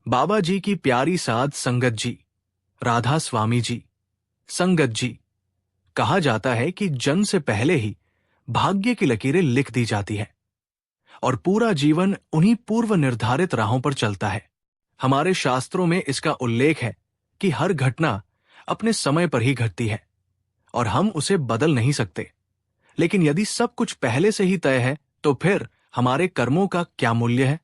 बाबा जी की प्यारी साध संगत जी, राधा स्वामी जी, संगत जी। कहा जाता है कि जन्म से पहले ही भाग्य की लकीरें लिख दी जाती है और पूरा जीवन उन्हीं पूर्व निर्धारित राहों पर चलता है। हमारे शास्त्रों में इसका उल्लेख है कि हर घटना अपने समय पर ही घटती है और हम उसे बदल नहीं सकते। लेकिन यदि सब कुछ पहले से ही तय है तो फिर हमारे कर्मों का क्या मूल्य है?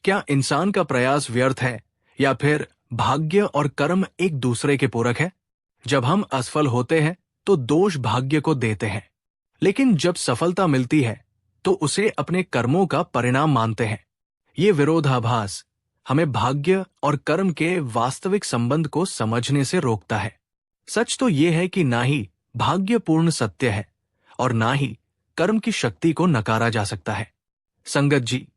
क्या इंसान का प्रयास व्यर्थ है या फिर भाग्य और कर्म एक दूसरे के पूरक है? जब हम असफल होते हैं तो दोष भाग्य को देते हैं, लेकिन जब सफलता मिलती है तो उसे अपने कर्मों का परिणाम मानते हैं। ये विरोधाभास हमें भाग्य और कर्म के वास्तविक संबंध को समझने से रोकता है। सच तो यह है कि ना ही भाग्य पूर्ण सत्य है और ना ही कर्म की शक्ति को नकारा जा सकता है। संगत जी,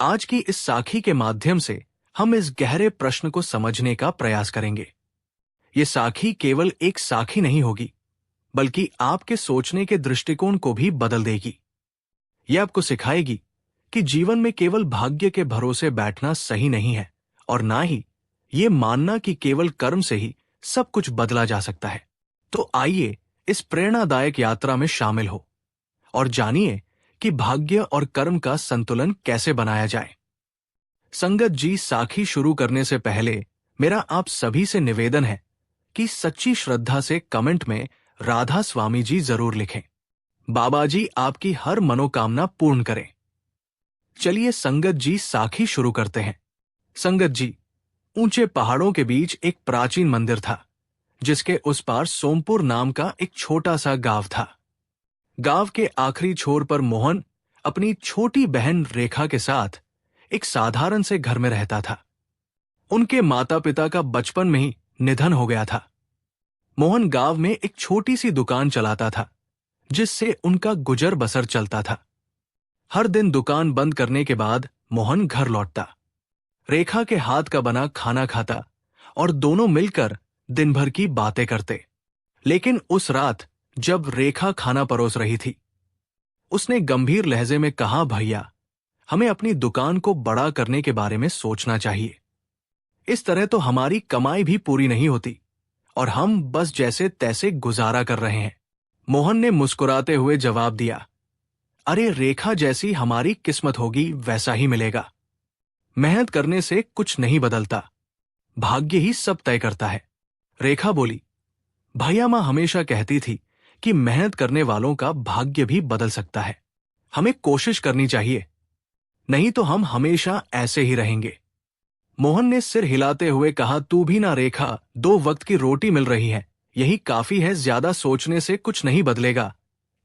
आज की इस साखी के माध्यम से हम इस गहरे प्रश्न को समझने का प्रयास करेंगे। ये साखी केवल एक साखी नहीं होगी, बल्कि आपके सोचने के दृष्टिकोण को भी बदल देगी। यह आपको सिखाएगी कि जीवन में केवल भाग्य के भरोसे बैठना सही नहीं है और ना ही ये मानना कि केवल कर्म से ही सब कुछ बदला जा सकता है। तो आइए इस प्रेरणादायक यात्रा में शामिल हो और जानिए कि भाग्य और कर्म का संतुलन कैसे बनाया जाए। संगत जी, साखी शुरू करने से पहले मेरा आप सभी से निवेदन है कि सच्ची श्रद्धा से कमेंट में राधा स्वामी जी जरूर लिखें। बाबा जी आपकी हर मनोकामना पूर्ण करें। चलिए संगत जी, साखी शुरू करते हैं। संगत जी, ऊंचे पहाड़ों के बीच एक प्राचीन मंदिर था, जिसके उस पार सोमपुर नाम का एक छोटा सा गांव था। गांव के आखिरी छोर पर मोहन अपनी छोटी बहन रेखा के साथ एक साधारण से घर में रहता था। उनके माता पिता का बचपन में ही निधन हो गया था। मोहन गांव में एक छोटी सी दुकान चलाता था, जिससे उनका गुजर बसर चलता था। हर दिन दुकान बंद करने के बाद मोहन घर लौटता, रेखा के हाथ का बना खाना खाता और दोनों मिलकर दिन भर की बातें करते। लेकिन उस रात जब रेखा खाना परोस रही थी, उसने गंभीर लहजे में कहा, भैया, हमें अपनी दुकान को बड़ा करने के बारे में सोचना चाहिए। इस तरह तो हमारी कमाई भी पूरी नहीं होती और हम बस जैसे तैसे गुजारा कर रहे हैं। मोहन ने मुस्कुराते हुए जवाब दिया, अरे रेखा जैसी हमारी किस्मत होगी वैसा ही मिलेगा। मेहनत करने से कुछ नहीं बदलता, भाग्य ही सब तय करता है। रेखा बोली, भैया मां हमेशा कहती थी कि मेहनत करने वालों का भाग्य भी बदल सकता है। हमें कोशिश करनी चाहिए, नहीं तो हम हमेशा ऐसे ही रहेंगे। मोहन ने सिर हिलाते हुए कहा, तू भी ना रेखा, 2 वक्त की रोटी मिल रही है, यही काफी है, ज्यादा सोचने से कुछ नहीं बदलेगा।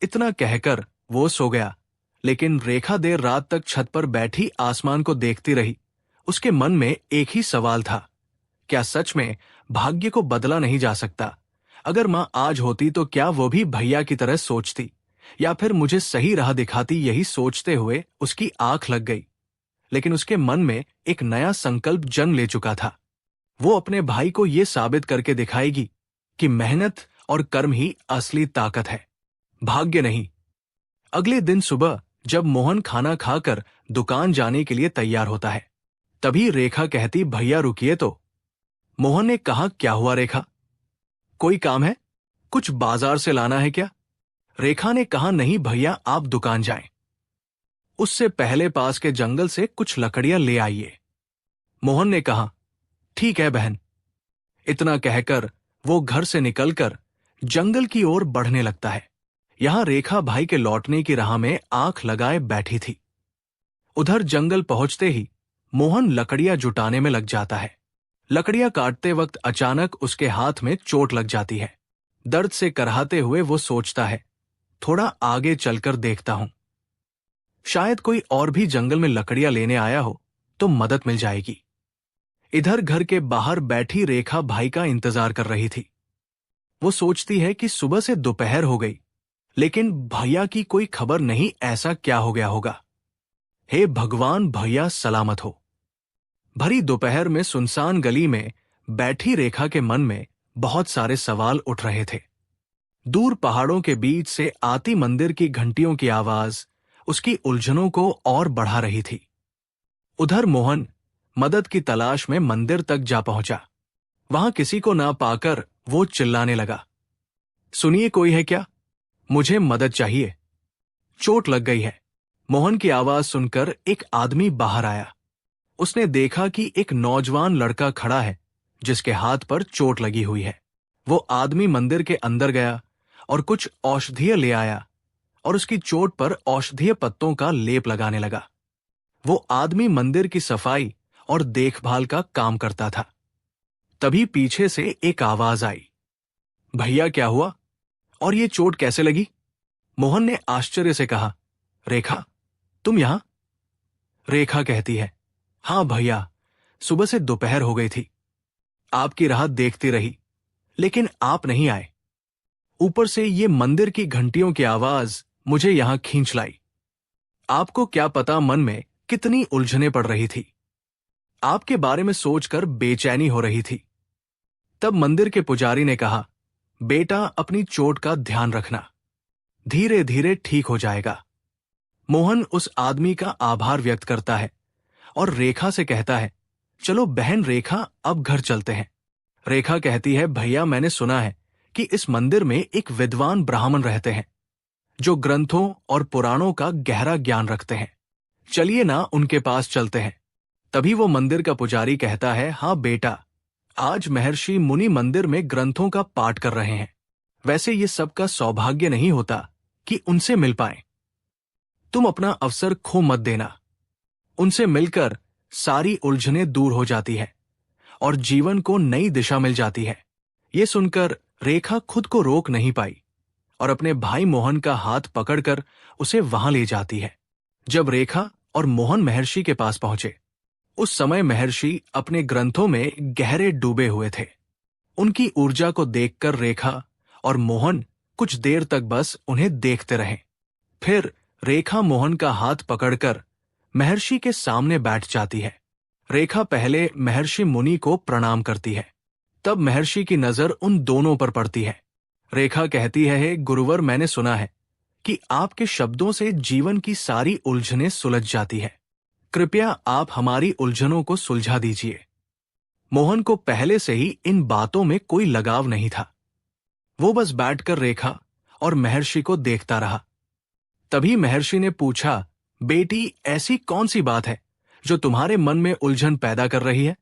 इतना कहकर वो सो गया। लेकिन रेखा देर रात तक छत पर बैठी आसमान को देखती रही। उसके मन में एक ही सवाल था, क्या सच में भाग्य को बदला नहीं जा सकता? अगर मां आज होती तो क्या वो भी भैया की तरह सोचती, या फिर मुझे सही राह दिखाती? यही सोचते हुए उसकी आंख लग गई। लेकिन उसके मन में एक नया संकल्प जन्म ले चुका था। वो अपने भाई को ये साबित करके दिखाएगी कि मेहनत और कर्म ही असली ताकत है, भाग्य नहीं। अगले दिन सुबह जब मोहन खाना खाकर दुकान जाने के लिए तैयार होता है, तभी रेखा कहती, भैया रुकिए तो। मोहन ने कहा, क्या हुआ रेखा, कोई काम है? कुछ बाजार से लाना है क्या? रेखा ने कहा, नहीं भैया, आप दुकान जाएं, उससे पहले पास के जंगल से कुछ लकड़ियां ले आइए। मोहन ने कहा, ठीक है बहन। इतना कहकर वो घर से निकलकर जंगल की ओर बढ़ने लगता है। यहां रेखा भाई के लौटने की राह में आंख लगाए बैठी थी। उधर जंगल पहुंचते ही मोहन लकड़ियां जुटाने में लग जाता है। लकड़ियां काटते वक्त अचानक उसके हाथ में चोट लग जाती है। दर्द से करहाते हुए वो सोचता है, थोड़ा आगे चलकर देखता हूं, शायद कोई और भी जंगल में लकड़ियां लेने आया हो तो मदद मिल जाएगी। इधर घर के बाहर बैठी रेखा भाई का इंतजार कर रही थी। वो सोचती है कि सुबह से दोपहर हो गई, लेकिन भैया की कोई खबर नहीं, ऐसा क्या हो गया होगा? हे भगवान, भैया सलामत हो। भरी दोपहर में सुनसान गली में बैठी रेखा के मन में बहुत सारे सवाल उठ रहे थे। दूर पहाड़ों के बीच से आती मंदिर की घंटियों की आवाज उसकी उलझनों को और बढ़ा रही थी। उधर मोहन मदद की तलाश में मंदिर तक जा पहुंचा। वहां किसी को ना पाकर वो चिल्लाने लगा, सुनिए, कोई है क्या? मुझे मदद चाहिए, चोट लग गई है। मोहन की आवाज सुनकर एक आदमी बाहर आया। उसने देखा कि एक नौजवान लड़का खड़ा है जिसके हाथ पर चोट लगी हुई है। वो आदमी मंदिर के अंदर गया और कुछ औषधिय ले आया और उसकी चोट पर औषधीय पत्तों का लेप लगाने लगा। वो आदमी मंदिर की सफाई और देखभाल का काम करता था। तभी पीछे से एक आवाज आई, भैया क्या हुआ और ये चोट कैसे लगी? मोहन ने आश्चर्य से कहा, रेखा, तुम यहां? रेखा कहती है, हां भैया, सुबह से दोपहर हो गई थी। आपकी राह देखती रही, लेकिन आप नहीं आए। ऊपर से ये मंदिर की घंटियों की आवाज मुझे यहां खींच लाई। आपको क्या पता मन में कितनी उलझनें पड़ रही थी। आपके बारे में सोचकर बेचैनी हो रही थी। तब मंदिर के पुजारी ने कहा, बेटा, अपनी चोट का ध्यान रखना, धीरे धीरे ठीक हो जाएगा। मोहन उस आदमी का आभार व्यक्त करता है और रेखा से कहता है, चलो बहन रेखा, अब घर चलते हैं। रेखा कहती है, भैया, मैंने सुना है कि इस मंदिर में एक विद्वान ब्राह्मण रहते हैं जो ग्रंथों और पुराणों का गहरा ज्ञान रखते हैं। चलिए ना, उनके पास चलते हैं। तभी वो मंदिर का पुजारी कहता है, हाँ बेटा, आज महर्षि मुनि मंदिर में ग्रंथों का पाठ कर रहे हैं। वैसे ये सबका सौभाग्य नहीं होता कि उनसे मिल पाए। तुम अपना अवसर खो मत देना। उनसे मिलकर सारी उलझनें दूर हो जाती है और जीवन को नई दिशा मिल जाती है। ये सुनकर रेखा खुद को रोक नहीं पाई और अपने भाई मोहन का हाथ पकड़कर उसे वहां ले जाती है। जब रेखा और मोहन महर्षि के पास पहुंचे, उस समय महर्षि अपने ग्रंथों में गहरे डूबे हुए थे। उनकी ऊर्जा को देखकर रेखा और मोहन कुछ देर तक बस उन्हें देखते रहे। फिर रेखा मोहन का हाथ पकड़कर महर्षि के सामने बैठ जाती है। रेखा पहले महर्षि मुनि को प्रणाम करती है। तब महर्षि की नजर उन दोनों पर पड़ती है। रेखा कहती है, हे गुरुवर, मैंने सुना है कि आपके शब्दों से जीवन की सारी उलझनें सुलझ जाती है। कृपया आप हमारी उलझनों को सुलझा दीजिए। मोहन को पहले से ही इन बातों में कोई लगाव नहीं था। वो बस बैठकर रेखा और महर्षि को देखता रहा। तभी महर्षि ने पूछा, बेटी, ऐसी कौन सी बात है जो तुम्हारे मन में उलझन पैदा कर रही है?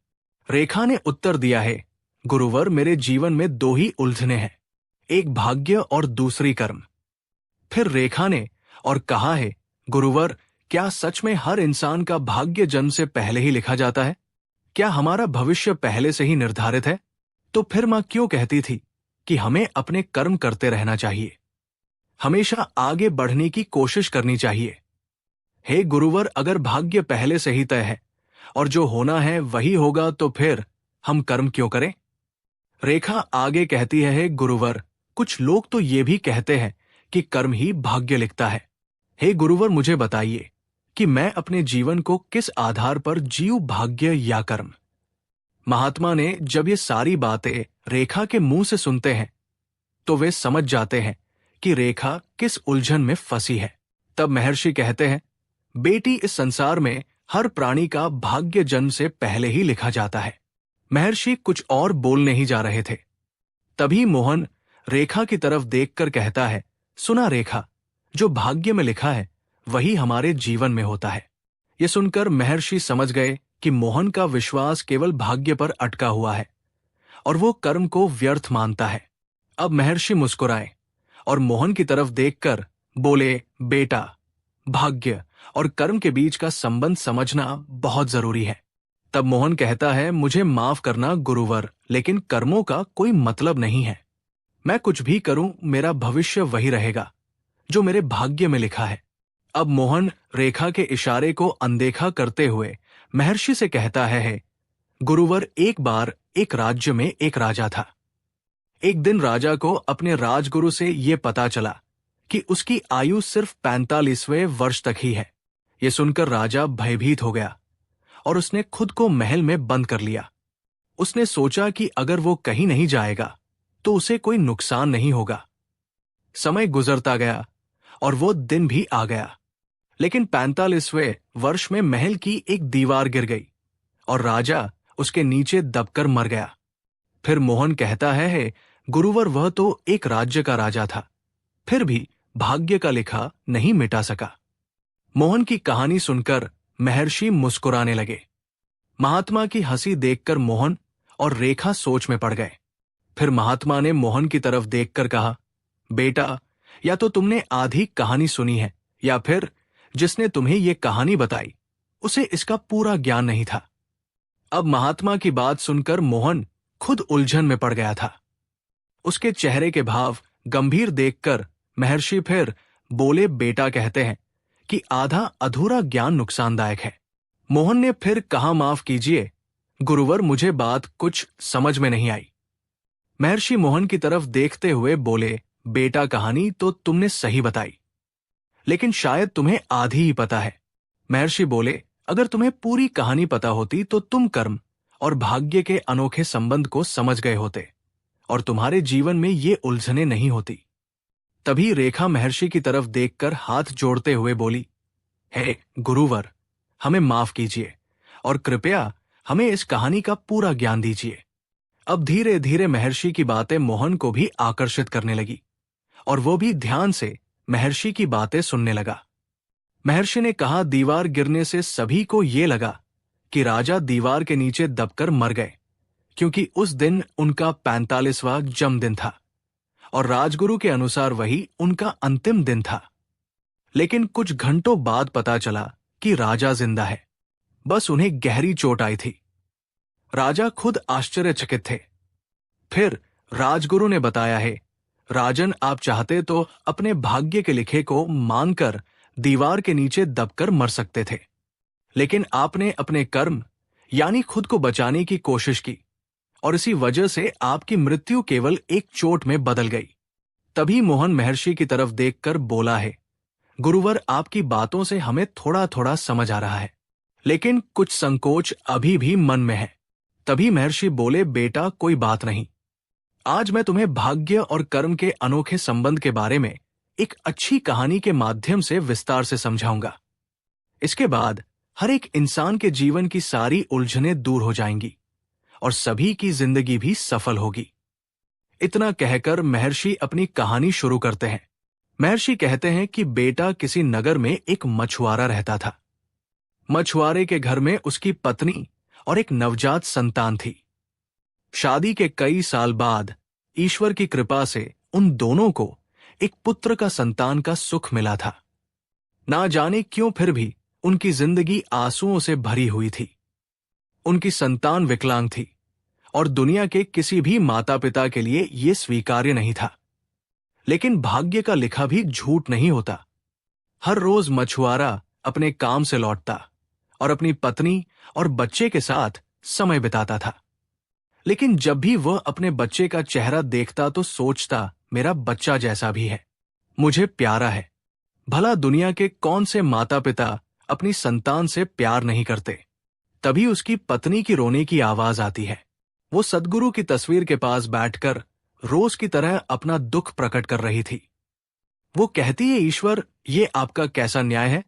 रेखा ने उत्तर दिया है, गुरुवर, मेरे जीवन में दो ही उलझनें हैं, एक भाग्य और दूसरी कर्म। फिर रेखा ने और कहा है, गुरुवर, क्या सच में हर इंसान का भाग्य जन्म से पहले ही लिखा जाता है? क्या हमारा भविष्य पहले से ही निर्धारित है? तो फिर मां क्यों कहती थी कि हमें अपने कर्म करते रहना चाहिए, हमेशा आगे बढ़ने की कोशिश करनी चाहिए? हे गुरुवर, अगर भाग्य पहले से ही तय है और जो होना है वही होगा, तो फिर हम कर्म क्यों करें? रेखा आगे कहती है, हे गुरुवर, कुछ लोग तो ये भी कहते हैं कि कर्म ही भाग्य लिखता है। हे गुरुवर, मुझे बताइए कि मैं अपने जीवन को किस आधार पर जीऊं, भाग्य या कर्म? महात्मा ने जब ये सारी बातें रेखा के मुंह से सुनते हैं तो वे समझ जाते हैं कि रेखा किस उलझन में फंसी है। तब महर्षि कहते हैं, बेटी, इस संसार में हर प्राणी का भाग्य जन्म से पहले ही लिखा जाता है। महर्षि कुछ और बोल नहीं जा रहे थे। तभी मोहन रेखा की तरफ देखकर कहता है, सुना रेखा, जो भाग्य में लिखा है वही हमारे जीवन में होता है। ये सुनकर महर्षि समझ गए कि मोहन का विश्वास केवल भाग्य पर अटका हुआ है और वो कर्म को व्यर्थ मानता है। अब महर्षि मुस्कुराए और मोहन की तरफ देखकर बोले, बेटा, भाग्य और कर्म के बीच का संबंध समझना बहुत जरूरी है। तब मोहन कहता है, मुझे माफ करना गुरुवर, लेकिन कर्मों का कोई मतलब नहीं है। मैं कुछ भी करूं, मेरा भविष्य वही रहेगा जो मेरे भाग्य में लिखा है। अब मोहन रेखा के इशारे को अनदेखा करते हुए महर्षि से कहता है, गुरुवर, एक बार एक राज्य में एक राजा था। एक दिन राजा को अपने राजगुरु से यह पता चला कि उसकी आयु सिर्फ 45वें वर्ष तक ही है। यह सुनकर राजा भयभीत हो गया और उसने खुद को महल में बंद कर लिया। उसने सोचा कि अगर वो कहीं नहीं जाएगा तो उसे कोई नुकसान नहीं होगा। समय गुजरता गया और वो दिन भी आ गया, लेकिन 45वें वर्ष में महल की एक दीवार गिर गई और राजा उसके नीचे दबकर मर गया। फिर मोहन कहता है गुरुवर, वह तो एक राज्य का राजा था, फिर भी भाग्य का लिखा नहीं मिटा सका। मोहन की कहानी सुनकर महर्षि मुस्कुराने लगे। महात्मा की हंसी देखकर मोहन और रेखा सोच में पड़ गए। फिर महात्मा ने मोहन की तरफ देखकर कहा, बेटा, या तो तुमने आधी कहानी सुनी है, या फिर जिसने तुम्हें ये कहानी बताई उसे इसका पूरा ज्ञान नहीं था। अब महात्मा की बात सुनकर मोहन खुद उलझन में पड़ गया था। उसके चेहरे के भाव गंभीर देखकर महर्षि फिर बोले, बेटा, कहते हैं कि आधा अधूरा ज्ञान नुकसानदायक है। मोहन ने फिर कहा, माफ कीजिए गुरुवर, मुझे बात कुछ समझ में नहीं आई। महर्षि मोहन की तरफ देखते हुए बोले, बेटा, कहानी तो तुमने सही बताई, लेकिन शायद तुम्हें आधी ही पता है। महर्षि बोले, अगर तुम्हें पूरी कहानी पता होती तो तुम कर्म और भाग्य के अनोखे संबंध को समझ गए होते और तुम्हारे जीवन में ये उलझने नहीं होती। तभी रेखा महर्षि की तरफ देखकर हाथ जोड़ते हुए बोली, हे गुरुवर, हमें माफ कीजिए और कृपया हमें इस कहानी का पूरा ज्ञान दीजिए। अब धीरे धीरे महर्षि की बातें मोहन को भी आकर्षित करने लगी और वो भी ध्यान से महर्षि की बातें सुनने लगा। महर्षि ने कहा, दीवार गिरने से सभी को ये लगा कि राजा दीवार के नीचे दबकर मर गए, क्योंकि उस दिन उनका 45वां जन्मदिन था और राजगुरु के अनुसार वही उनका अंतिम दिन था। लेकिन कुछ घंटों बाद पता चला कि राजा जिंदा है, बस उन्हें गहरी चोट आई थी। राजा खुद आश्चर्यचकित थे। फिर राजगुरु ने बताया है, राजन, आप चाहते तो अपने भाग्य के लिखे को मानकर दीवार के नीचे दबकर मर सकते थे, लेकिन आपने अपने कर्म यानी खुद को बचाने की कोशिश की और इसी वजह से आपकी मृत्यु केवल एक चोट में बदल गई। तभी मोहन महर्षि की तरफ देखकर बोला है, गुरुवर, आपकी बातों से हमें थोड़ा थोड़ा समझ आ रहा है, लेकिन कुछ संकोच अभी भी मन में है। तभी महर्षि बोले, बेटा, कोई बात नहीं, आज मैं तुम्हें भाग्य और कर्म के अनोखे संबंध के बारे में एक अच्छी कहानी के माध्यम से विस्तार से समझाऊंगा। इसके बाद हर एक इंसान के जीवन की सारी उलझनें दूर हो जाएंगी और सभी की जिंदगी भी सफल होगी। इतना कहकर महर्षि अपनी कहानी शुरू करते हैं। महर्षि कहते हैं कि बेटा, किसी नगर में एक मछुआरा रहता था। मछुआरे के घर में उसकी पत्नी और एक नवजात संतान थी। शादी के कई साल बाद ईश्वर की कृपा से उन दोनों को एक पुत्र का संतान का सुख मिला था। ना जाने क्यों फिर भी उनकी जिंदगी आंसुओं से भरी हुई थी। उनकी संतान विकलांग थी और दुनिया के किसी भी माता पिता के लिए यह स्वीकार्य नहीं था। लेकिन भाग्य का लिखा भी झूठ नहीं होता। हर रोज मछुआरा अपने काम से लौटता और अपनी पत्नी और बच्चे के साथ समय बिताता था। लेकिन जब भी वह अपने बच्चे का चेहरा देखता तो सोचता, मेरा बच्चा जैसा भी है, मुझे प्यारा है। भला दुनिया के कौन से माता पिता अपनी संतान से प्यार नहीं करते। तभी उसकी पत्नी की रोने की आवाज आती है। वो सद्गुरु की तस्वीर के पास बैठकर रोज की तरह अपना दुख प्रकट कर रही थी। वो कहती है, ईश्वर, ये आपका कैसा न्याय है?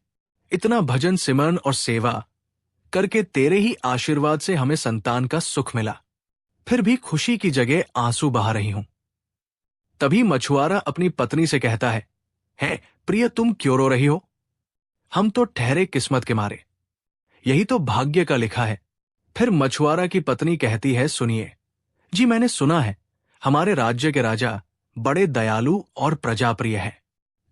इतना भजन सिमरन और सेवा करके तेरे ही आशीर्वाद से हमें संतान का सुख मिला, फिर भी खुशी की जगह आंसू बहा रही हूं। तभी मछुआरा अपनी पत्नी से कहता है, प्रिय, तुम क्यों रो रही हो? हम तो ठहरे किस्मत के मारे, यही तो भाग्य का लिखा है। फिर मछुआरा की पत्नी कहती है, सुनिए जी, मैंने सुना है हमारे राज्य के राजा बड़े दयालु और प्रजाप्रिय हैं।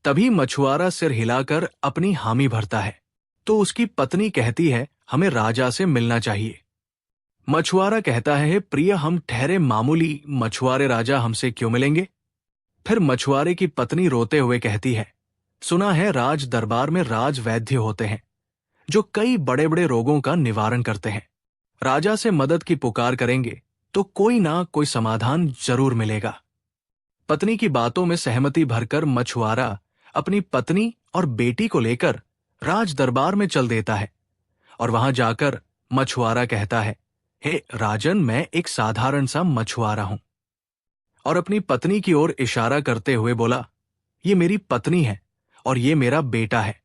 तभी मछुआरा सिर हिलाकर अपनी हामी भरता है तो उसकी पत्नी कहती है, हमें राजा से मिलना चाहिए। मछुआरा कहता है, प्रिय, हम ठहरे मामूली मछुआरे, राजा हमसे क्यों मिलेंगे? फिर मछुआरे की पत्नी रोते हुए कहती है, सुना है राज दरबार में राज वैद्य होते हैं जो कई बड़े बड़े रोगों का निवारण करते हैं। राजा से मदद की पुकार करेंगे तो कोई ना कोई समाधान जरूर मिलेगा। पत्नी की बातों में सहमति भरकर मछुआरा अपनी पत्नी और बेटी को लेकर राज दरबार में चल देता है और वहां जाकर मछुआरा कहता है, हे राजन, मैं एक साधारण सा मछुआरा हूं, और अपनी पत्नी की ओर इशारा करते हुए बोला, ये मेरी पत्नी है और ये मेरा बेटा है।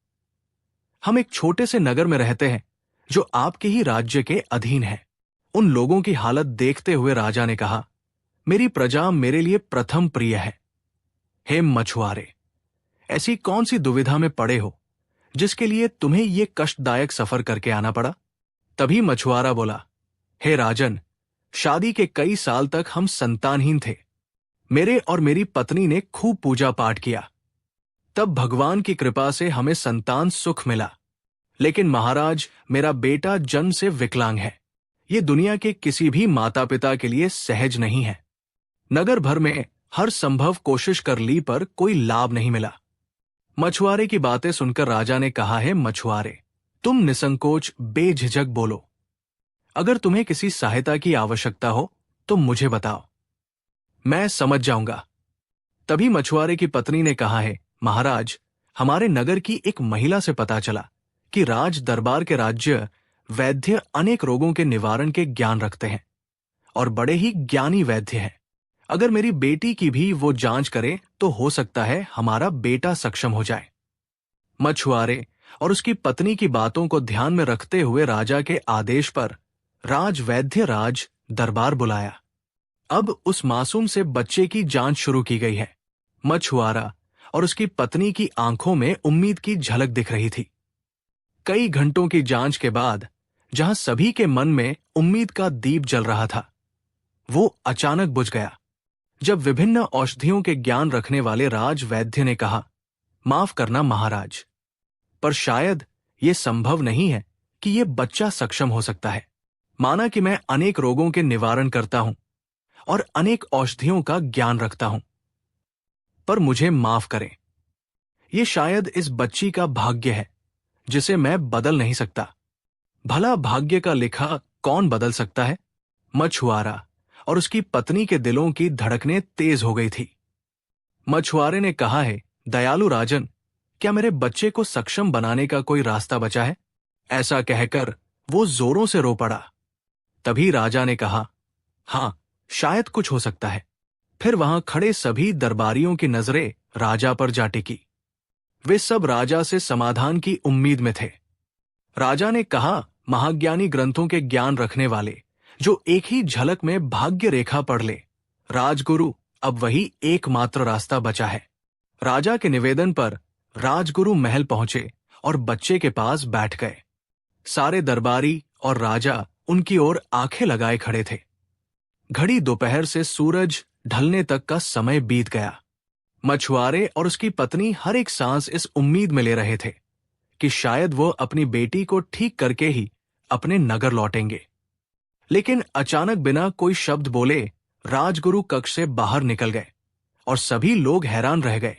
हम एक छोटे से नगर में रहते हैं जो आपके ही राज्य के अधीन है। उन लोगों की हालत देखते हुए राजा ने कहा, मेरी प्रजा मेरे लिए प्रथम प्रिय है। हे मछुआरे, ऐसी कौन सी दुविधा में पड़े हो जिसके लिए तुम्हें ये कष्टदायक सफर करके आना पड़ा? तभी मछुआरा बोला, हे राजन, शादी के कई साल तक हम संतानहीन थे। मेरे और मेरी पत्नी ने खूब पूजा पाठ किया। तब भगवान की कृपा से हमें संतान सुख मिला। लेकिन महाराज, मेरा बेटा जन्म से विकलांग है। ये दुनिया के किसी भी माता पिता के लिए सहज नहीं है। नगर भर में हर संभव कोशिश कर ली पर कोई लाभ नहीं मिला। मछुआरे की बातें सुनकर राजा ने कहा, है मछुआरे, तुम निसंकोच बेझिझक बोलो। अगर तुम्हें किसी सहायता की आवश्यकता हो तो मुझे बताओ, मैं समझ जाऊंगा। तभी मछुआरे की पत्नी ने कहा, है महाराज, हमारे नगर की एक महिला से पता चला कि राज दरबार के राज्य वैद्य अनेक रोगों के निवारण के ज्ञान रखते हैं और बड़े ही ज्ञानी वैद्य हैं। अगर मेरी बेटी की भी वो जांच करे तो हो सकता है हमारा बेटा सक्षम हो जाए। मछुआरे और उसकी पत्नी की बातों को ध्यान में रखते हुए राजा के आदेश पर राज वैद्य राज दरबार बुलाया। अब उस मासूम से बच्चे की जांच शुरू की गई है। मछुआरा और उसकी पत्नी की आंखों में उम्मीद की झलक दिख रही थी। कई घंटों की जांच के बाद जहां सभी के मन में उम्मीद का दीप जल रहा था, वो अचानक बुझ गया जब विभिन्न औषधियों के ज्ञान रखने वाले राज वैद्य ने कहा, माफ करना महाराज, पर शायद ये संभव नहीं है कि ये बच्चा सक्षम हो सकता है। माना कि मैं अनेक रोगों के निवारण करता हूं और अनेक औषधियों का ज्ञान रखता हूं, पर मुझे माफ करें। ये शायद इस बच्ची का भाग्य है जिसे मैं बदल नहीं सकता। भला भाग्य का लिखा कौन बदल सकता है? मछुआरा और उसकी पत्नी के दिलों की धड़कनें तेज हो गई थी। मछुआरे ने कहा, है दयालु राजन, क्या मेरे बच्चे को सक्षम बनाने का कोई रास्ता बचा है? ऐसा कहकर वो जोरों से रो पड़ा। तभी राजा ने कहा, हां, शायद कुछ हो सकता है। फिर वहां खड़े सभी दरबारियों की नजरें राजा पर जा टिकी। वे सब राजा से समाधान की उम्मीद में थे। राजा ने कहा, महाज्ञानी ग्रंथों के ज्ञान रखने वाले जो एक ही झलक में भाग्य रेखा पढ़ ले, राजगुरु, अब वही एकमात्र रास्ता बचा है। राजा के निवेदन पर राजगुरु महल पहुंचे और बच्चे के पास बैठ गए। सारे दरबारी और राजा उनकी ओर आंखें लगाए खड़े थे। घड़ी दोपहर से सूरज ढलने तक का समय बीत गया। मछुआरे और उसकी पत्नी हर एक सांस इस उम्मीद में ले रहे थे कि शायद वो अपनी बेटी को ठीक करके ही अपने नगर लौटेंगे। लेकिन अचानक बिना कोई शब्द बोले राजगुरु कक्ष से बाहर निकल गए और सभी लोग हैरान रह गए।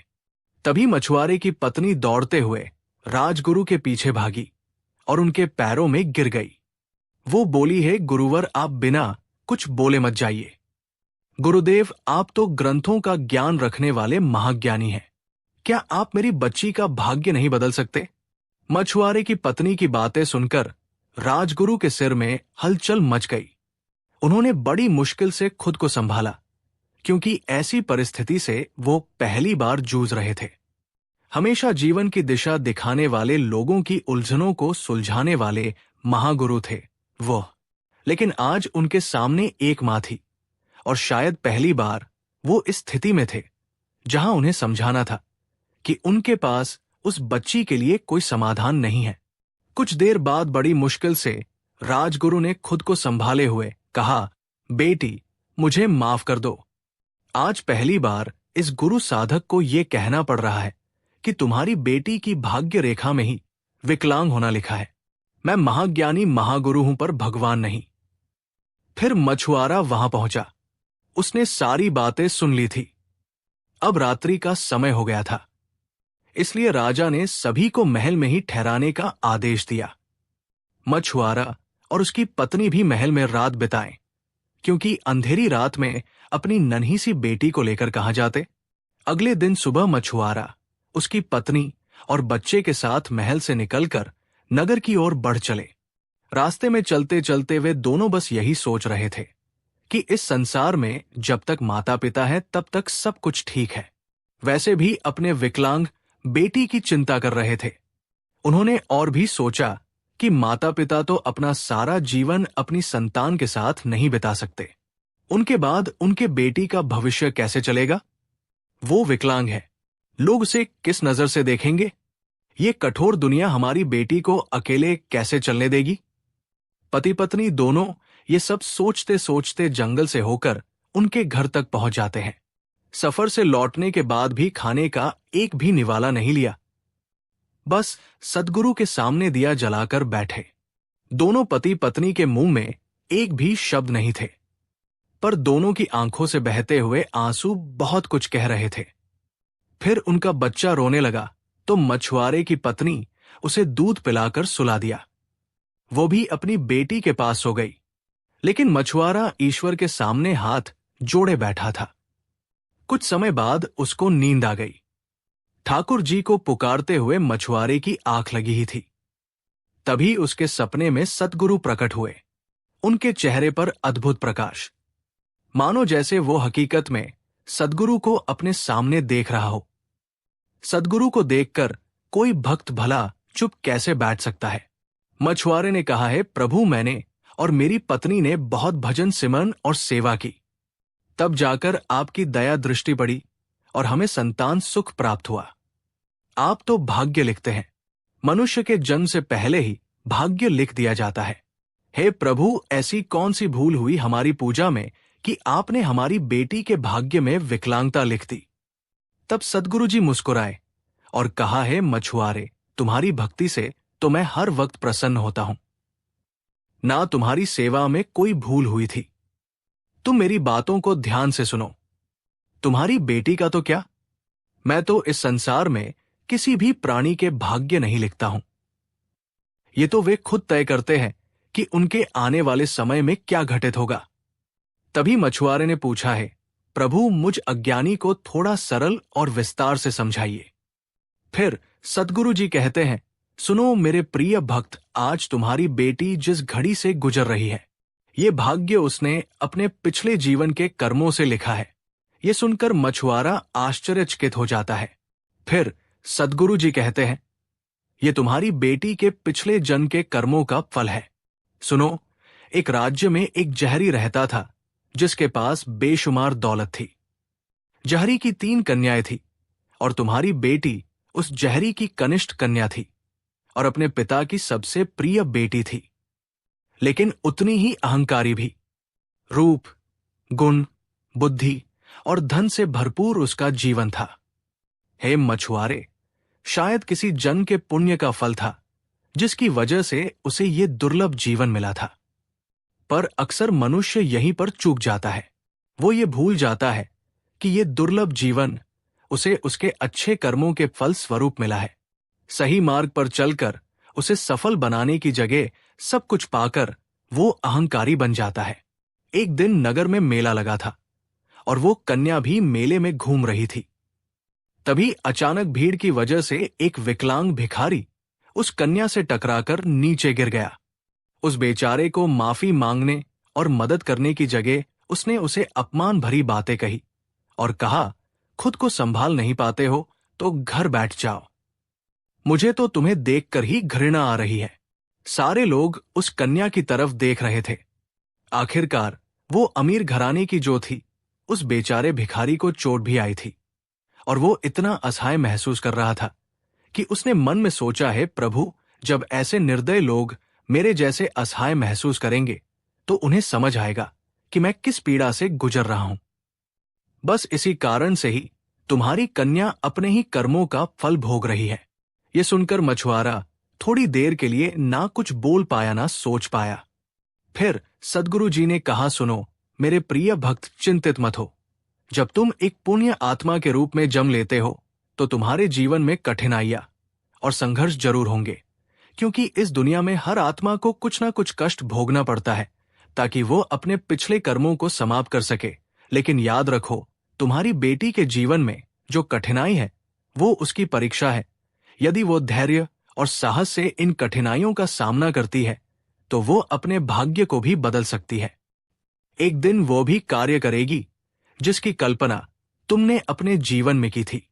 तभी मछुआरे की पत्नी दौड़ते हुए राजगुरु के पीछे भागी और उनके पैरों में गिर गई। वो बोली, है गुरुवर, आप बिना कुछ बोले मत जाइए। गुरुदेव, आप तो ग्रंथों का ज्ञान रखने वाले महाज्ञानी हैं। क्या आप मेरी बच्ची का भाग्य नहीं बदल सकते? मछुआरे की पत्नी की बातें सुनकर राजगुरु के सिर में हलचल मच गई। उन्होंने बड़ी मुश्किल से खुद को संभाला, क्योंकि ऐसी परिस्थिति से वो पहली बार जूझ रहे थे। हमेशा जीवन की दिशा दिखाने वाले, लोगों की उलझनों को सुलझाने वाले महागुरु थे वो। लेकिन आज उनके सामने एक मां थी और शायद पहली बार वो इस स्थिति में थे जहां उन्हें समझाना था कि उनके पास उस बच्ची के लिए कोई समाधान नहीं है। कुछ देर बाद बड़ी मुश्किल से राजगुरु ने खुद को संभाले हुए कहा, बेटी, मुझे माफ कर दो। आज पहली बार इस गुरु साधक को यह कहना पड़ रहा है कि तुम्हारी बेटी की भाग्य रेखा में ही विकलांग होना लिखा है। मैं महाज्ञानी महागुरु हूं, पर भगवान नहीं। फिर मछुआरा वहां पहुंचा। उसने सारी बातें सुन ली थी। अब रात्रि का समय हो गया था, इसलिए राजा ने सभी को महल में ही ठहराने का आदेश दिया। मछुआरा और उसकी पत्नी भी महल में रात बिताएं, क्योंकि अंधेरी रात में अपनी नन्ही सी बेटी को लेकर कहां जाते। अगले दिन सुबह मछुआरा, उसकी पत्नी और बच्चे के साथ महल से निकलकर नगर की ओर बढ़ चले। रास्ते में चलते चलते वे दोनों बस यही सोच रहे थे कि इस संसार में जब तक माता पिता है तब तक सब कुछ ठीक है। वैसे भी अपने विकलांग बेटी की चिंता कर रहे थे। उन्होंने और भी सोचा कि माता पिता तो अपना सारा जीवन अपनी संतान के साथ नहीं बिता सकते, उनके बाद उनके बेटी का भविष्य कैसे चलेगा? वो विकलांग है, लोग उसे किस नजर से देखेंगे? ये कठोर दुनिया हमारी बेटी को अकेले कैसे चलने देगी? पति पत्नी दोनों ये सब सोचते सोचते जंगल से होकर उनके घर तक पहुंच जाते हैं। सफर से लौटने के बाद भी खाने का एक भी निवाला नहीं लिया, बस सद्गुरु के सामने दिया जलाकर बैठे। दोनों पति पत्नी के मुंह में एक भी शब्द नहीं थे, पर दोनों की आंखों से बहते हुए आंसू बहुत कुछ कह रहे थे। फिर उनका बच्चा रोने लगा तो मछुआरे की पत्नी उसे दूध पिलाकर सुला दिया। वो भी अपनी बेटी के पास सो गई, लेकिन मछुआरा ईश्वर के सामने हाथ जोड़े बैठा था। कुछ समय बाद उसको नींद आ गई। ठाकुर जी को पुकारते हुए मछुआरे की आंख लगी ही थी। तभी उसके सपने में सद्गुरु प्रकट हुए। उनके चेहरे पर अद्भुत प्रकाश, मानो जैसे वो हकीकत में सद्गुरु को अपने सामने देख रहा हो। सद्गुरु को देखकर कोई भक्त भला चुप कैसे बैठ सकता है? मछुआरे ने कहा है, प्रभु मैंने और मेरी पत्नी ने बहुत भजन सिमरन और सेवा की, तब जाकर आपकी दया दृष्टि पड़ी और हमें संतान सुख प्राप्त हुआ। आप तो भाग्य लिखते हैं, मनुष्य के जन्म से पहले ही भाग्य लिख दिया जाता है। हे प्रभु, ऐसी कौन सी भूल हुई हमारी पूजा में कि आपने हमारी बेटी के भाग्य में विकलांगता लिख दी? तब सद्गुरु जी मुस्कुराए और कहा है, मछुआरे, तुम्हारी भक्ति से तो मैं हर वक्त प्रसन्न होता हूं। ना तुम्हारी सेवा में कोई भूल हुई थी। तुम मेरी बातों को ध्यान से सुनो। तुम्हारी बेटी का तो क्या, मैं तो इस संसार में किसी भी प्राणी के भाग्य नहीं लिखता हूं। ये तो वे खुद तय करते हैं कि उनके आने वाले समय में क्या घटित होगा। तभी मछुआरे ने पूछा है, प्रभु मुझ अज्ञानी को थोड़ा सरल और विस्तार से समझाइए। फिर सद्गुरु जी कहते हैं, सुनो मेरे प्रिय भक्त, आज तुम्हारी बेटी जिस घड़ी से गुजर रही है, ये भाग्य उसने अपने पिछले जीवन के कर्मों से लिखा है। ये सुनकर मछुआरा आश्चर्यचकित हो जाता है। फिर सद्गुरु जी कहते हैं, ये तुम्हारी बेटी के पिछले जन्म के कर्मों का फल है। सुनो, एक राज्य में एक जहरी रहता था जिसके पास बेशुमार दौलत थी। जहरी की 3 कन्याएं थी और तुम्हारी बेटी उस जहरी की कनिष्ठ कन्या थी और अपने पिता की सबसे प्रिय बेटी थी, लेकिन उतनी ही अहंकारी भी। रूप, गुण, बुद्धि और धन से भरपूर उसका जीवन था। हे मछुआरे, शायद किसी जन्म के पुण्य का फल था जिसकी वजह से उसे ये दुर्लभ जीवन मिला था। पर अक्सर मनुष्य यहीं पर चूक जाता है। वो ये भूल जाता है कि ये दुर्लभ जीवन उसे उसके अच्छे कर्मों के फल स्वरूप मिला है। सही मार्ग पर चलकर उसे सफल बनाने की जगह सब कुछ पाकर वो अहंकारी बन जाता है। एक दिन नगर में मेला लगा था और वो कन्या भी मेले में घूम रही थी। तभी अचानक भीड़ की वजह से एक विकलांग भिखारी उस कन्या से टकराकर नीचे गिर गया। उस बेचारे को माफी मांगने और मदद करने की जगह उसने उसे अपमान भरी बातें कही और कहा, खुद को संभाल नहीं पाते हो तो घर बैठ जाओ। मुझे तो तुम्हें देखकर ही घृणा आ रही है। सारे लोग उस कन्या की तरफ देख रहे थे। आखिरकार वो अमीर घराने की जो थी, उस बेचारे भिखारी को चोट भी आई थी और वो इतना असहाय महसूस कर रहा था कि उसने मन में सोचा है, प्रभु जब ऐसे निर्दय लोग मेरे जैसे असहाय महसूस करेंगे तो उन्हें समझ आएगा कि मैं किस पीड़ा से गुजर रहा हूं। बस इसी कारण से ही तुम्हारी कन्या अपने ही कर्मों का फल भोग रही है। ये सुनकर मछुआरा थोड़ी देर के लिए ना कुछ बोल पाया ना सोच पाया। फिर सद्गुरु जी ने कहा, सुनो मेरे प्रिय भक्त, चिंतित मत हो। जब तुम एक पुण्य आत्मा के रूप में जन्म लेते हो तो तुम्हारे जीवन में कठिनाइयां और संघर्ष जरूर होंगे, क्योंकि इस दुनिया में हर आत्मा को कुछ ना कुछ कष्ट भोगना पड़ता है ताकि वो अपने पिछले कर्मों को समाप्त कर सके। लेकिन याद रखो, तुम्हारी बेटी के जीवन में जो कठिनाई है वो उसकी परीक्षा है। यदि वो धैर्य और साहस से इन कठिनाइयों का सामना करती है तो वो अपने भाग्य को भी बदल सकती है। एक दिन वो भी कार्य करेगी जिसकी कल्पना तुमने अपने जीवन में की थी।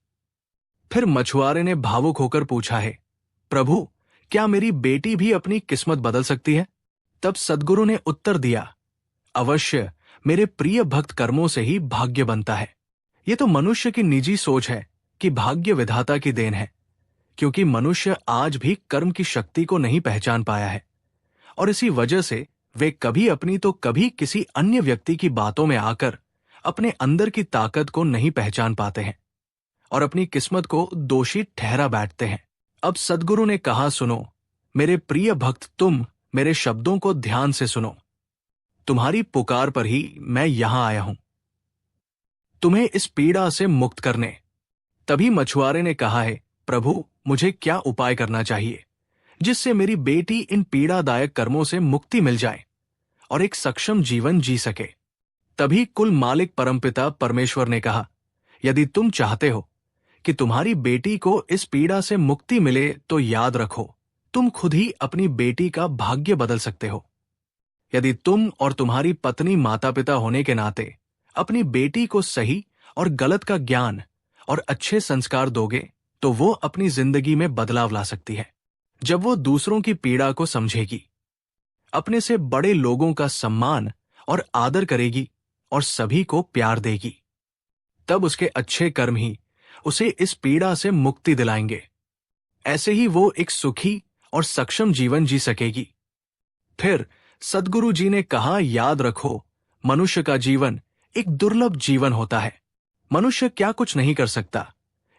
फिर मछुआरे ने भावुक होकर पूछा है, प्रभु क्या मेरी बेटी भी अपनी किस्मत बदल सकती है? तब सद्गुरु ने उत्तर दिया, अवश्य, मेरे प्रिय भक्त कर्मों से ही भाग्य बनता है। ये तो मनुष्य की निजी सोच है कि भाग्य विधाता की देन है, क्योंकि मनुष्य आज भी कर्म की शक्ति को नहीं पहचान पाया है, और इसी वजह से वे कभी अपनी तो कभी किसी अन्य व्यक्ति की बातों में आकर अपने अंदर की ताकत को नहीं पहचान पाते हैं और अपनी किस्मत को दोषी ठहरा बैठते हैं। अब सद्गुरु ने कहा, सुनो मेरे प्रिय भक्त, तुम मेरे शब्दों को ध्यान से सुनो। तुम्हारी पुकार पर ही मैं यहां आया हूं, तुम्हें इस पीड़ा से मुक्त करने। तभी मछुआरे ने कहा है, प्रभु, मुझे क्या उपाय करना चाहिए जिससे मेरी बेटी इन पीड़ादायक कर्मों से मुक्ति मिल जाए और एक सक्षम जीवन जी सके। तभी कुल मालिक परमपिता परमेश्वर ने कहा, यदि तुम चाहते हो कि तुम्हारी बेटी को इस पीड़ा से मुक्ति मिले तो याद रखो, तुम खुद ही अपनी बेटी का भाग्य बदल सकते हो। यदि तुम और तुम्हारी पत्नी माता पिता होने के नाते अपनी बेटी को सही और गलत का ज्ञान और अच्छे संस्कार दोगे तो वो अपनी जिंदगी में बदलाव ला सकती है। जब वो दूसरों की पीड़ा को समझेगी, अपने से बड़े लोगों का सम्मान और आदर करेगी और सभी को प्यार देगी, तब उसके अच्छे कर्म ही उसे इस पीड़ा से मुक्ति दिलाएंगे। ऐसे ही वो एक सुखी और सक्षम जीवन जी सकेगी। फिर सद्गुरु जी ने कहा, याद रखो, मनुष्य का जीवन एक दुर्लभ जीवन होता है। मनुष्य क्या कुछ नहीं कर सकता।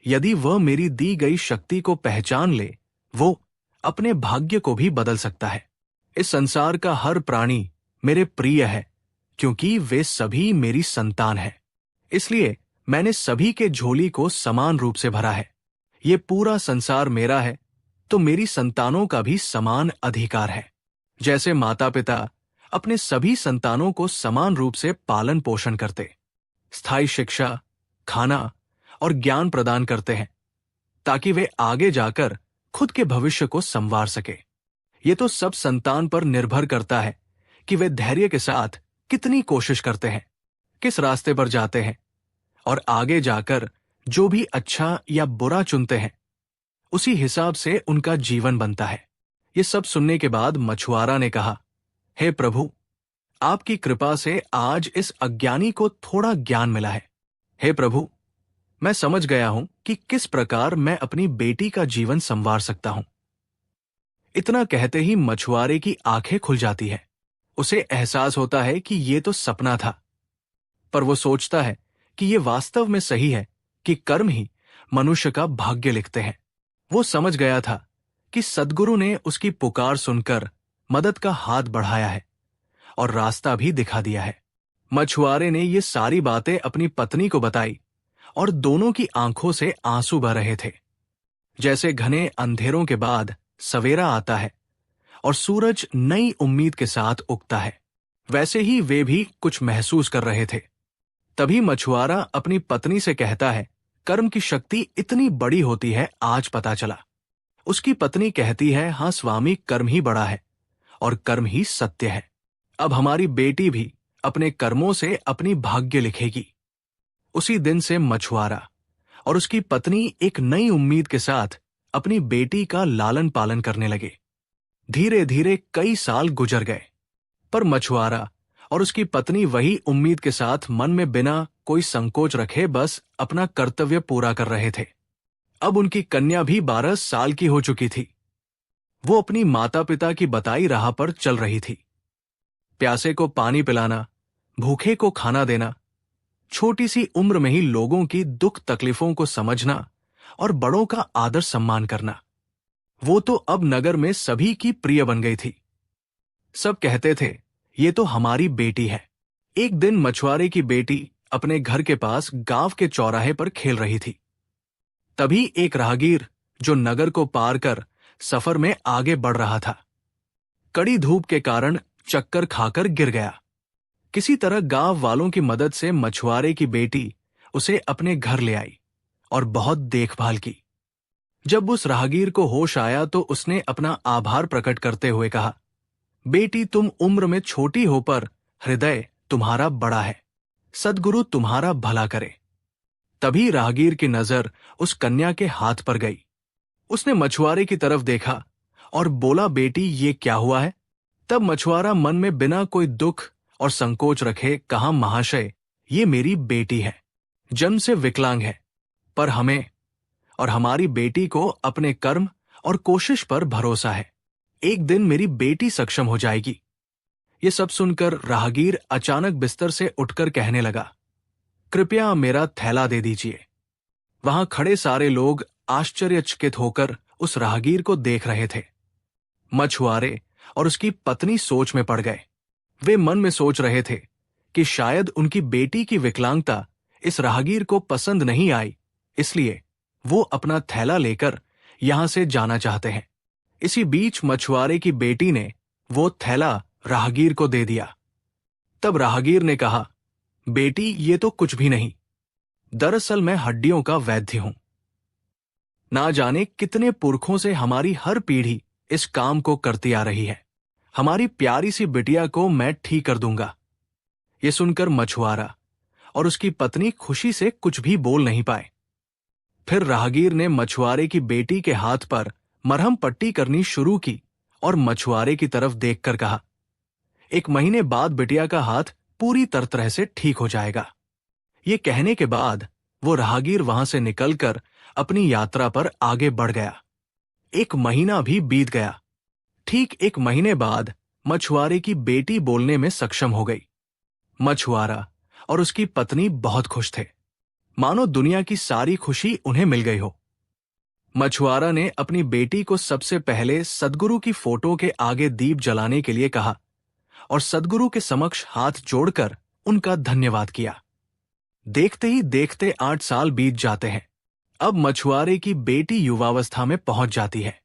यदि वह मेरी दी गई शक्ति को पहचान ले, वो अपने भाग्य को भी बदल सकता है। इस संसार का हर प्राणी मेरे प्रिय है, क्योंकि वे सभी मेरी संतान हैं। इसलिए मैंने सभी के झोली को समान रूप से भरा है। ये पूरा संसार मेरा है, तो मेरी संतानों का भी समान अधिकार है। जैसे माता पिता अपने सभी संतानों को समान रूप से पालन पोषण करते, स्थायी शिक्षा, खाना और ज्ञान प्रदान करते हैं, ताकि वे आगे जाकर खुद के भविष्य को संवार सके। ये तो सब संतान पर निर्भर करता है कि वे धैर्य के साथ कितनी कोशिश करते हैं, किस रास्ते पर जाते हैं, और आगे जाकर जो भी अच्छा या बुरा चुनते हैं, उसी हिसाब से उनका जीवन बनता है। ये सब सुनने के बाद मछुआरा ने कहा, हे प्रभु, आपकी कृपा से आज इस अज्ञानी को थोड़ा ज्ञान मिला है। हे प्रभु, मैं समझ गया हूं कि किस प्रकार मैं अपनी बेटी का जीवन संवार सकता हूं। इतना कहते ही मछुआरे की आंखें खुल जाती है। उसे एहसास होता है कि ये तो सपना था, पर वो सोचता है कि ये वास्तव में सही है कि कर्म ही मनुष्य का भाग्य लिखते हैं। वो समझ गया था कि सद्गुरु ने उसकी पुकार सुनकर मदद का हाथ बढ़ाया है और रास्ता भी दिखा दिया है। मछुआरे ने ये सारी बातें अपनी पत्नी को बताई और दोनों की आंखों से आंसू बह रहे थे। जैसे घने अंधेरों के बाद सवेरा आता है और सूरज नई उम्मीद के साथ उगता है, वैसे ही वे भी कुछ महसूस कर रहे थे। तभी मछुआरा अपनी पत्नी से कहता है, कर्म की शक्ति इतनी बड़ी होती है, आज पता चला। उसकी पत्नी कहती है, हाँ स्वामी, कर्म ही बड़ा है और कर्म ही सत्य है। अब हमारी बेटी भी अपने कर्मों से अपनी भाग्य लिखेगी। उसी दिन से मछुआरा और उसकी पत्नी एक नई उम्मीद के साथ अपनी बेटी का लालन पालन करने लगे। धीरे धीरे कई साल गुजर गए, पर मछुआरा और उसकी पत्नी वही उम्मीद के साथ मन में बिना कोई संकोच रखे बस अपना कर्तव्य पूरा कर रहे थे। अब उनकी कन्या भी 12 साल की हो चुकी थी। वो अपनी माता पिता की बताई राह पर चल रही थी। प्यासे को पानी पिलाना, भूखे को खाना देना, छोटी सी उम्र में ही लोगों की दुख तकलीफों को समझना और बड़ों का आदर सम्मान करना, वो तो अब नगर में सभी की प्रिय बन गई थी। सब कहते थे, ये तो हमारी बेटी है। एक दिन मछुआरे की बेटी अपने घर के पास गांव के चौराहे पर खेल रही थी। तभी एक राहगीर जो नगर को पार कर सफर में आगे बढ़ रहा था, कड़ी धूप के कारण चक्कर खाकर गिर गया। किसी तरह गांव वालों की मदद से मछुआरे की बेटी उसे अपने घर ले आई और बहुत देखभाल की। जब उस राहगीर को होश आया तो उसने अपना आभार प्रकट करते हुए कहा, बेटी, तुम उम्र में छोटी हो पर हृदय तुम्हारा बड़ा है। सद्गुरु तुम्हारा भला करे। तभी राहगीर की नजर उस कन्या के हाथ पर गई। उसने मछुआरे की तरफ देखा और बोला, बेटी ये क्या हुआ है? तब मछुआरा मन में बिना कोई दुख और संकोच रखे कहा, महाशय ये मेरी बेटी है, जन्म से विकलांग है, पर हमें और हमारी बेटी को अपने कर्म और कोशिश पर भरोसा है। एक दिन मेरी बेटी सक्षम हो जाएगी। ये सब सुनकर राहगीर अचानक बिस्तर से उठकर कहने लगा, कृपया मेरा थैला दे दीजिए। वहां खड़े सारे लोग आश्चर्यचकित होकर उस राहगीर को देख रहे थे। मछुआरे और उसकी पत्नी सोच में पड़ गए। वे मन में सोच रहे थे कि शायद उनकी बेटी की विकलांगता इस राहगीर को पसंद नहीं आई, इसलिए वो अपना थैला लेकर यहां से जाना चाहते हैं। इसी बीच मछुआरे की बेटी ने वो थैला राहगीर को दे दिया। तब राहगीर ने कहा, बेटी ये तो कुछ भी नहीं, दरअसल मैं हड्डियों का वैद्य हूं। ना जाने कितने पुरखों से हमारी हर पीढ़ी इस काम को करती आ रही है। हमारी प्यारी सी बिटिया को मैं ठीक कर दूंगा। ये सुनकर मछुआरा और उसकी पत्नी खुशी से कुछ भी बोल नहीं पाए। फिर राहगीर ने मछुआरे की बेटी के हाथ पर मरहम पट्टी करनी शुरू की और मछुआरे की तरफ देखकर कहा, 1 महीने बाद बिटिया का हाथ पूरी तरह से ठीक हो जाएगा। ये कहने के बाद वो राहगीर वहां से निकलकर अपनी यात्रा पर आगे बढ़ गया। 1 महीना भी बीत गया। ठीक 1 महीने बाद मछुआरे की बेटी बोलने में सक्षम हो गई। मछुआरा और उसकी पत्नी बहुत खुश थे, मानो दुनिया की सारी खुशी उन्हें मिल गई हो। मछुआरा ने अपनी बेटी को सबसे पहले सद्गुरु की फोटो के आगे दीप जलाने के लिए कहा और सद्गुरु के समक्ष हाथ जोड़कर उनका धन्यवाद किया। देखते ही देखते 8 साल बीत जाते हैं। अब मछुआरे की बेटी युवावस्था में पहुंच जाती है।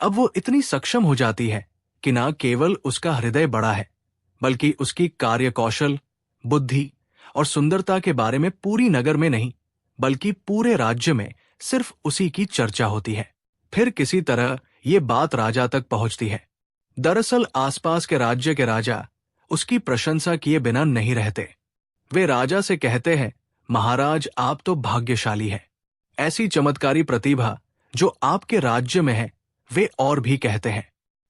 अब वो इतनी सक्षम हो जाती है कि ना केवल उसका हृदय बड़ा है, बल्कि उसकी कार्यकौशल, बुद्धि और सुंदरता के बारे में पूरी नगर में नहीं, बल्कि पूरे राज्य में सिर्फ उसी की चर्चा होती है। फिर किसी तरह ये बात राजा तक पहुंचती है। दरअसल आसपास के राज्य के राजा उसकी प्रशंसा किए बिना नहीं रहते। वे राजा से कहते हैं, महाराज आप तो भाग्यशाली हैं। ऐसी चमत्कारी प्रतिभा जो आपके राज्य में है, वे और भी कहते हैं,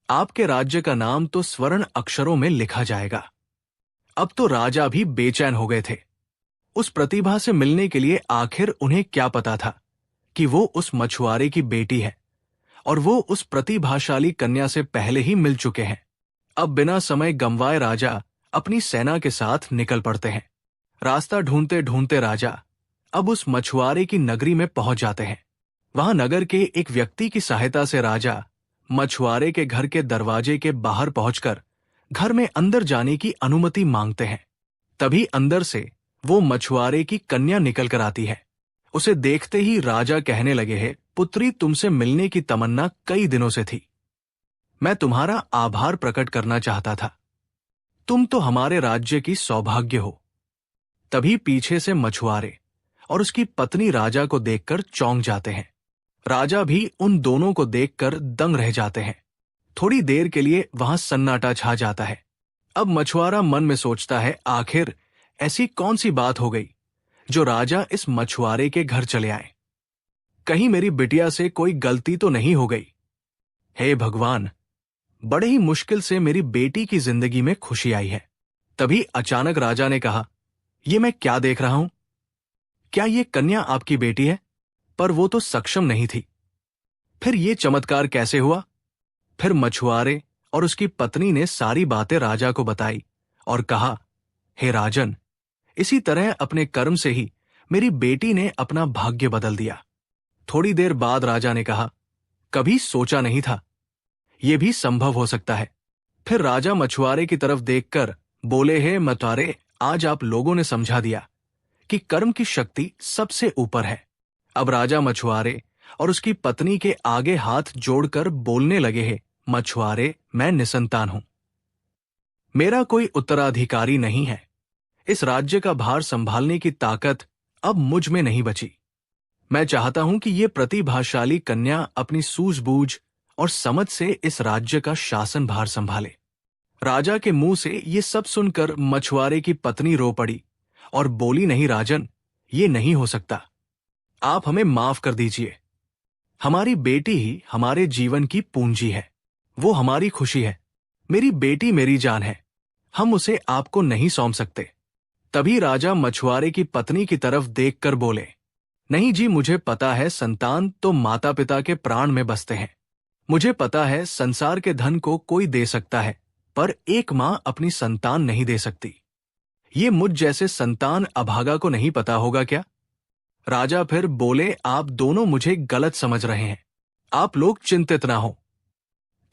आपके राज्य का नाम तो स्वर्ण अक्षरों में लिखा जाएगा। अब तो राजा भी बेचैन हो गए थे। उस प्रतिभा से मिलने के लिए आखिर उन्हें क्या पता था कि वो उस मछुआरे की बेटी है और वो उस प्रतिभाशाली कन्या से पहले ही मिल चुके हैं। अब बिना समय गंवाए राजा अपनी सेना के साथ निकल पड़ते हैं। रास्ता ढूंढते ढूंढते राजा अब उस मछुआरे की नगरी में पहुंच जाते हैं। वहां नगर के एक व्यक्ति की सहायता से राजा मछुआरे के घर के दरवाजे के बाहर पहुंचकर घर में अंदर जाने की अनुमति मांगते हैं। तभी अंदर से वो मछुआरे की कन्या निकल कर आती है। उसे देखते ही राजा कहने लगे हैं, पुत्री तुमसे मिलने की तमन्ना कई दिनों से थी। मैं तुम्हारा आभार प्रकट करना चाहता था। तुम तो हमारे राज्य की सौभाग्य हो। तभी पीछे से मछुआरे और उसकी पत्नी राजा को देखकर चौंक जाते हैं। राजा भी उन दोनों को देखकर दंग रह जाते हैं। थोड़ी देर के लिए वहां सन्नाटा छा जाता है। अब मछुआरा मन में सोचता है, आखिर ऐसी कौन सी बात हो गई जो राजा इस मछुआरे के घर चले आए? कहीं मेरी बिटिया से कोई गलती तो नहीं हो गई? हे भगवान, बड़े ही मुश्किल से मेरी बेटी की जिंदगी में खुशी आई है। तभी अचानक राजा ने कहा, ये मैं क्या देख रहा हूं? क्या ये कन्या आपकी बेटी है? पर वो तो सक्षम नहीं थी। फिर ये चमत्कार कैसे हुआ? फिर मछुआरे और उसकी पत्नी ने सारी बातें राजा को बताई और कहा, हे राजन, इसी तरह अपने कर्म से ही मेरी बेटी ने अपना भाग्य बदल दिया। थोड़ी देर बाद राजा ने कहा, कभी सोचा नहीं था यह भी संभव हो सकता है। फिर राजा मछुआरे की तरफ देखकर बोले, हे मछुआरे, आज आप लोगों ने समझा दिया कि कर्म की शक्ति सबसे ऊपर है। अब राजा मछुआरे और उसकी पत्नी के आगे हाथ जोड़कर बोलने लगे हैं, मछुआरे, मैं निसंतान हूं। मेरा कोई उत्तराधिकारी नहीं है। इस राज्य का भार संभालने की ताकत अब मुझ में नहीं बची। मैं चाहता हूं कि ये प्रतिभाशाली कन्या अपनी सूझबूझ और समझ से इस राज्य का शासन भार संभाले। राजा के मुंह से ये सब सुनकर मछुआरे की पत्नी रो पड़ी और बोली, नहीं राजन, ये नहीं हो सकता। आप हमें माफ कर दीजिए। हमारी बेटी ही हमारे जीवन की पूंजी है। वो हमारी खुशी है। मेरी बेटी मेरी जान है। हम उसे आपको नहीं सौंप सकते। तभी राजा मछुआरे की पत्नी की तरफ देखकर बोले, नहीं जी, मुझे पता है संतान तो माता पिता के प्राण में बसते हैं। मुझे पता है संसार के धन को कोई दे सकता है, पर एक मां अपनी संतान नहीं दे सकती। ये मुझ जैसे संतान अभागा को नहीं पता होगा क्या? राजा फिर बोले, आप दोनों मुझे गलत समझ रहे हैं। आप लोग चिंतित ना हो।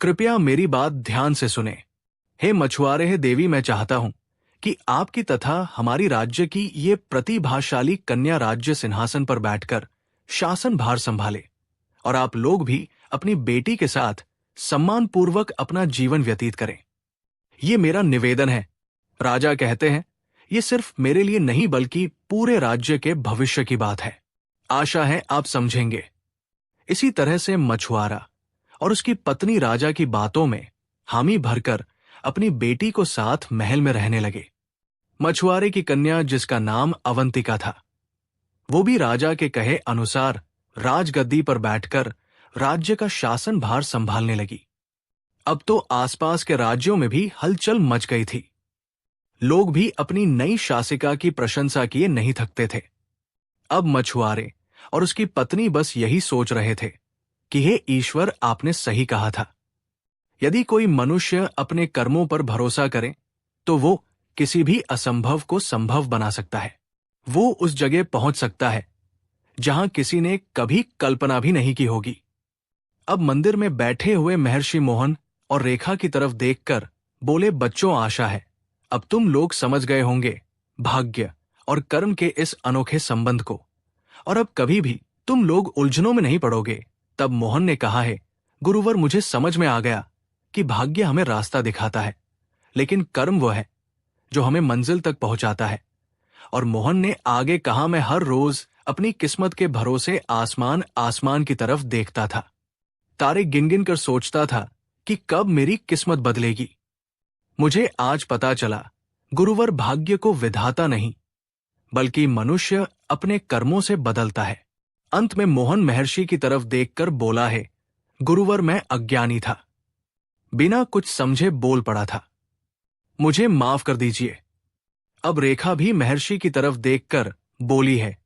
कृपया मेरी बात ध्यान से सुने। हे मछुआरे, हे देवी, मैं चाहता हूं कि आपकी तथा हमारी राज्य की ये प्रतिभाशाली कन्या राज्य सिंहासन पर बैठकर शासन भार संभाले, और आप लोग भी अपनी बेटी के साथ सम्मानपूर्वक अपना जीवन व्यतीत करें। ये मेरा निवेदन है। राजा कहते हैं, ये सिर्फ मेरे लिए नहीं बल्कि पूरे राज्य के भविष्य की बात है। आशा है आप समझेंगे। इसी तरह से मछुआरा और उसकी पत्नी राजा की बातों में हामी भरकर अपनी बेटी को साथ महल में रहने लगे। मछुआरे की कन्या, जिसका नाम अवंतिका था, वो भी राजा के कहे अनुसार राजगद्दी पर बैठकर राज्य का शासन भार संभालने लगी। अब तो आसपास के राज्यों में भी हलचल मच गई थी। लोग भी अपनी नई शासिका की प्रशंसा किए नहीं थकते थे। अब मछुआरे और उसकी पत्नी बस यही सोच रहे थे कि हे ईश्वर, आपने सही कहा था। यदि कोई मनुष्य अपने कर्मों पर भरोसा करे तो वो किसी भी असंभव को संभव बना सकता है। वो उस जगह पहुंच सकता है जहां किसी ने कभी कल्पना भी नहीं की होगी। अब मंदिर में बैठे हुए महर्षि मोहन और रेखा की तरफ देखकर बोले, बच्चों, आशा है अब तुम लोग समझ गए होंगे भाग्य और कर्म के इस अनोखे संबंध को, और अब कभी भी तुम लोग उलझनों में नहीं पड़ोगे। तब मोहन ने कहा है, गुरुवर, मुझे समझ में आ गया कि भाग्य हमें रास्ता दिखाता है, लेकिन कर्म वो है जो हमें मंजिल तक पहुंचाता है। और मोहन ने आगे कहा, मैं हर रोज अपनी किस्मत के भरोसे आसमान आसमान की तरफ देखता था। तारे गिन गिन कर सोचता था कि कब मेरी किस्मत बदलेगी। मुझे आज पता चला, गुरुवर, भाग्य को विधाता नहीं बल्कि मनुष्य अपने कर्मों से बदलता है। अंत में मोहन महर्षि की तरफ देखकर बोला है, गुरुवर, मैं अज्ञानी था, बिना कुछ समझे बोल पड़ा था, मुझे माफ कर दीजिए। अब रेखा भी महर्षि की तरफ देखकर बोली है,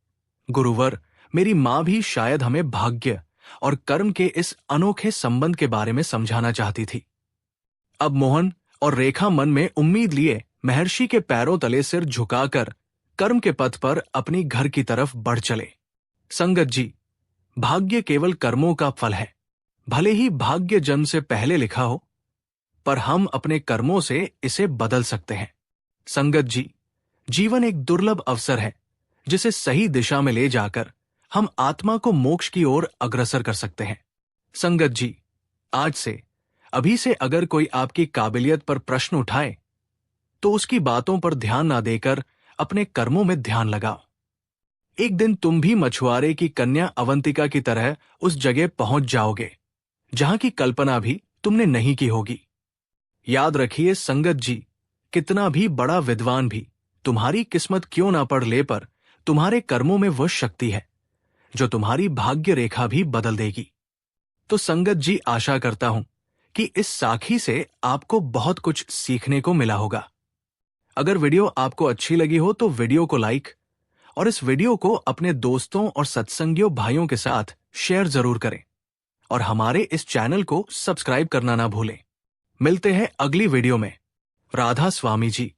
गुरुवर, मेरी मां भी शायद हमें भाग्य और कर्म के इस अनोखे संबंध के बारे में समझाना चाहती थी। अब मोहन और रेखा मन में उम्मीद लिए महर्षि के पैरों तले सिर झुकाकर कर्म के पथ पर अपनी घर की तरफ बढ़ चले। संगत जी, भाग्य केवल कर्मों का फल है। भले ही भाग्य जन्म से पहले लिखा हो, पर हम अपने कर्मों से इसे बदल सकते हैं। संगत जी, जीवन एक दुर्लभ अवसर है जिसे सही दिशा में ले जाकर हम आत्मा को मोक्ष की ओर अग्रसर कर सकते हैं। संगत जी, आज से, अभी से अगर कोई आपकी काबिलियत पर प्रश्न उठाए तो उसकी बातों पर ध्यान ना देकर अपने कर्मों में ध्यान लगाओ। एक दिन तुम भी मछुआरे की कन्या अवंतिका की तरह उस जगह पहुंच जाओगे जहां की कल्पना भी तुमने नहीं की होगी। याद रखिए संगत जी, कितना भी बड़ा विद्वान भी तुम्हारी किस्मत क्यों ना पढ़ ले, पर तुम्हारे कर्मों में वह शक्ति है जो तुम्हारी भाग्य रेखा भी बदल देगी। तो संगत जी, आशा करता हूं कि इस साखी से आपको बहुत कुछ सीखने को मिला होगा। अगर वीडियो आपको अच्छी लगी हो तो वीडियो को लाइक और इस वीडियो को अपने दोस्तों और सत्संगियों भाइयों के साथ शेयर जरूर करें, और हमारे इस चैनल को सब्सक्राइब करना ना भूलें। मिलते हैं अगली वीडियो में। राधा स्वामी जी।